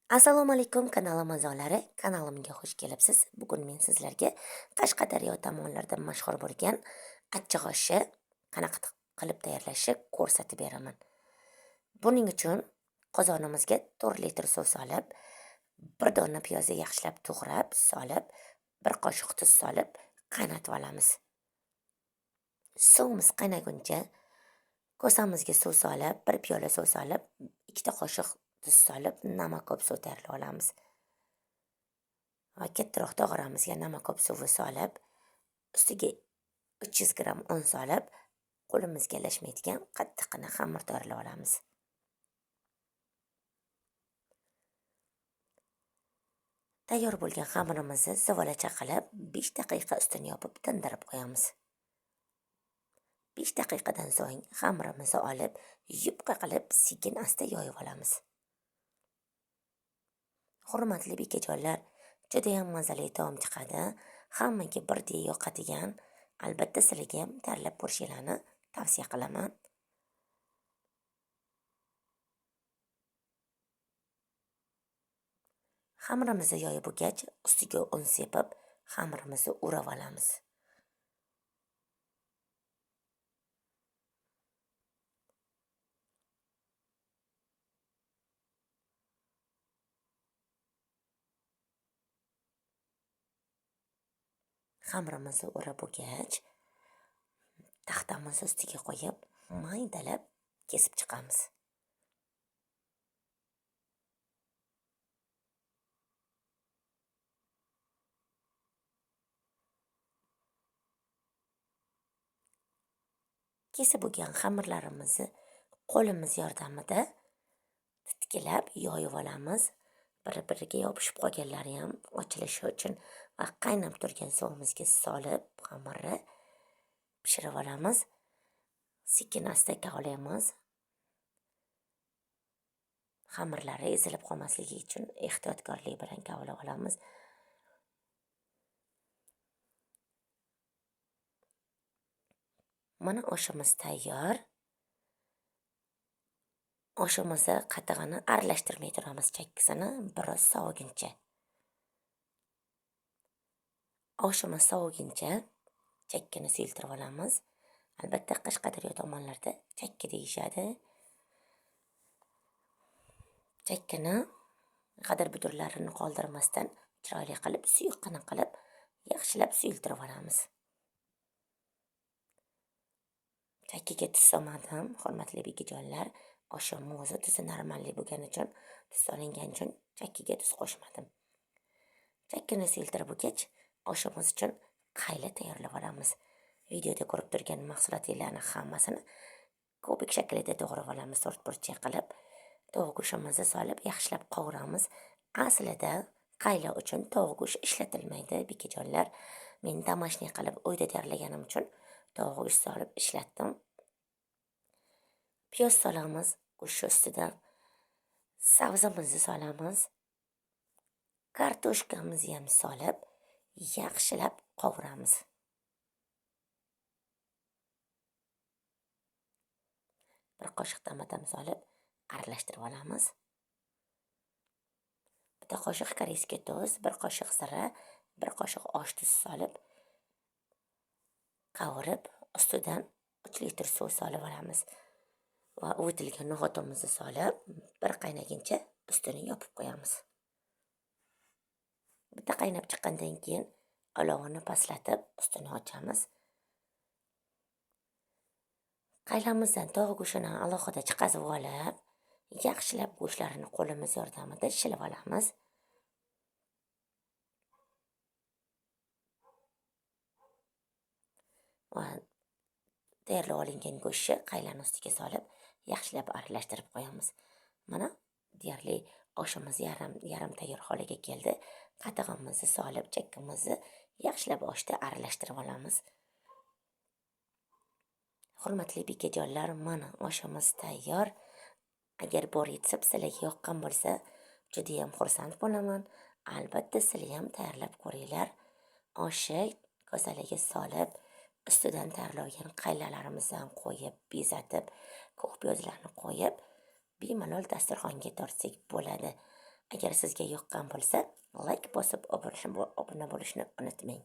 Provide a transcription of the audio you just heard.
Assalomu alaykum kanalim a'zolari, kanalimga xush kelibsiz. Bugun men sizlarga Qashqadaryo tomonlarida mashhur bo'lgan achchiq oshni qanaqa qilib tayyorlashni ko'rsatib beraman. Buning uchun qozonimizga 4 litr suv solib, bir dona piyozni yaxshilab to'g'rab solib, bir qoshiq tuz solib qaynatib olamiz. Suvimiz qaynaguncha kosamizga suv solib, bir piyola suv solib, 2 qoshiq tuz solib, namakob suv tayyorlab olamiz. Va kattaroq tog'oramizga namakob suvi solib, ustiga 300 gram un solib, qo'limizga ilashmaydigan qattiqqina xamir tayyorlab olamiz. Tayyor bo'lgan xamirimizni zivolacha qilib 5 daqiqa ustini yopib tindirib qo'yamiz. 5 daqiqadan so'ng xamirimizni olib, yupqa qilib sekin asta yoyib olamiz. Hurmatli bekajonlar, juda ham mazali taom chiqadi. Hammaga birdek yoqadigan, albatta sizlarga ham tayyorlab ko'rishingizni tavsiya qilaman. Xamirimizni yoyib bo'lgach, ustiga un sepib, xamirimizni o'rab olamiz. Xamirimizni o'rab bo'lgach, taxtamizni ustiga qo'yib, maydalab kesib chiqamiz. Kesib bo'lgan xamirlarimizni qo'limiz yordamida titkilab yoyib olamiz. Bir-biriga yopishib qolganlari ham ochilishi uchun va qaynab turgan suvimizga solib xamirni pishirib olamiz. Sekin asta kavlaymiz. Xamirlari ezilib qolmasligi uchun ehtiyotkorlik bilan kavlab olamiz. Mana oshimiz tayyor. Oshimizni qatig'ini aralashtirmay turamiz, chakkisini biroz soviguncha. Oshimiz soviguncha chakkini suyultirib olamiz. Albatta Qashqadaryo tomonlarida chakki deyishadi. Chakkini g'adir-budurlarini qoldirmasdan chiroyli qilib, suyuqqina qilib, yaxshilab suyultirib olamiz. Chakkiga tuz solmadim, hurmatli bekajonlar. Oshim o'zi tuzi normalli bo'lgani uchun, tuz solingan uchun chakkiga tuz qo'shmadim. Chakkini suyultirib bo'lgach, oshimiz uchun qayla tayyorlab olamiz. Videoda ko'rib turgan mahsulotlarni hammasini kubik shaklida to'g'rab olamiz, to'rt burchak qilib. Tovuq go'shtimizni solib, yaxshilab qovuramiz. Aslida qayla uchun tovuq go'shti ishlatilmaydi, bekajonlar. Men domashniy qilib uyda tayyorlaganim uchun tovuq go'shti solib ishlatdim. Piyoz solamiz go'sht ustidan. Sabzimizni solamiz. Kartoshkamizni ham solib, yaxshilab qovuramiz. Bir qoshiq tamatam solib, aralashtirib olamiz. Bitta qoshiq koreyskiy tuz, bir qoshiq zira, bir qoshiq osh tuzi solib, qovurib, ustidan 3 litr suv solib olamiz. Va uvitilgan no'g'atimizni solib, bir qaynaguncha ustini yopib qo'yamiz. Bitta qaynab chiqqandan keyin olovini pastlatib, ustini ochamiz. Qaylamizdan tovuq go'shtini alohida chiqazib olib, yaxshilab go'shtlarini qo'limiz yordamida shilib olamiz. Va tayyorlab olingan go'shtni qaylani ustiga solib, yaxshilab aralashtirib qo'yamiz. Mana deyarli oshimiz yarim tayyor holiga keldi. Qatig'imizni solib, chakkimizni yaxshilab oshda aralashtirib olamiz. Hurmatli bekajonlar, mana oshimiz tayyor. Agar bor yetsa sizlarga yoqqan bo'lsa, juda ham xursand bo'laman. Albatta sizlar ham tayyorlab ko'ringlar. Oshni kosalarga solib, ustidan tayyorlangan qaylalarimizni ham qo'yib, bezatib, ko'k piyozlarni qo'yib, bemalol dasturxonga tortsak bo'ladi. Agar sizga yoqqan bo'lsa, like bosib obuna bo'lishni unutmang.